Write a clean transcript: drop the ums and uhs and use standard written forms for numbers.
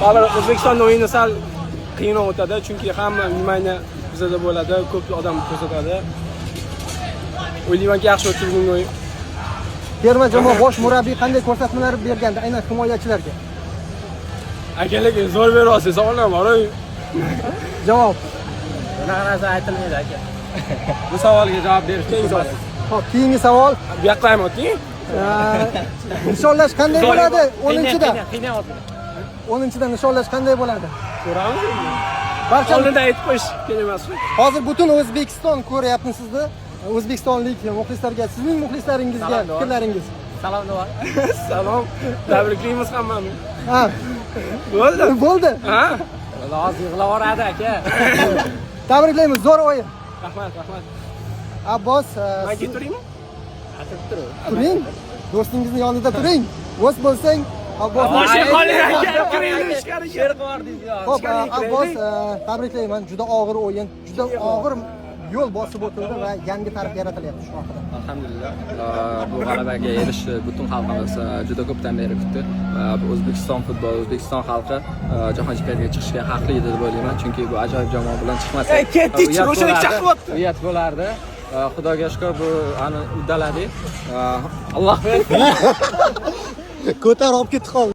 Hozir O'zbekistonning o'yini sal qiyinroq o'tadi, chunki hamma nimani bizada bo'ladi, ko'p odam ko'rsatadi. O'ylaymanki, yaxshi o'tadi bugungi o'yin. Terma jamoa bosh murabbiy qanday ko'rsatmalar bergandi aynan himoyachilarga? Akalik zo'r beryapsiz, savolim bor. Javob. Bunaqa narsa aytilmaydi aka. Bu savolga javob berish qiyin. Xo'p, keyingi savol. Bu yoqqa ham o'ting. Nishonlash qanday bo'ladi? 10-da. Qiynayapti. 10-da nishonlash qanday bo'ladi? Ko'ramiz. Barcha Oldinda aytib qo'yish kerak emas. hozir butun O'zbekiston ko'ryapti sizni. O'zbekistonlik muxlislarga, sizning muxlislaringizga fikrlaringiz. Salom deb. Salom. Tabriklaymiz hammani. Ha, Bo'ldi. bo'ldi. Ha? Hozir yig'lavoradi aka. Tabriklaymiz, zo'r o'yin. Rahmat, rahmat. Abbos, Men keturaymi? turing. Do'stingizni yonida turing. O'z bo'lsang, Abbos. Mashina qoling aka, kiring ichkariga. Sher qildingiz. Xo'p, Abbos, tabriklayman. Juda og'ir o'yin, juda og'ir yo'l bosib o'tildi va yangi tarix yaratilyapti shu haqida. Alhamdulillah. Bu g'alabaga erishishni butun xalqimiz juda ko'pdan beri kutdi. Bu O'zbekiston futboli, O'zbekiston xalqi jahon chempionatiga chiqishga haqli edi deb o'ylayman, chunki bu ajoyib jamoa bilan chiqmasa, ketdik, ro'shanlik chaqyapti. Uyat bo'lardi. Xudoga shukr, bu uddaladik. Alloh bersin. Ko'tarib olib ketdi qoldi.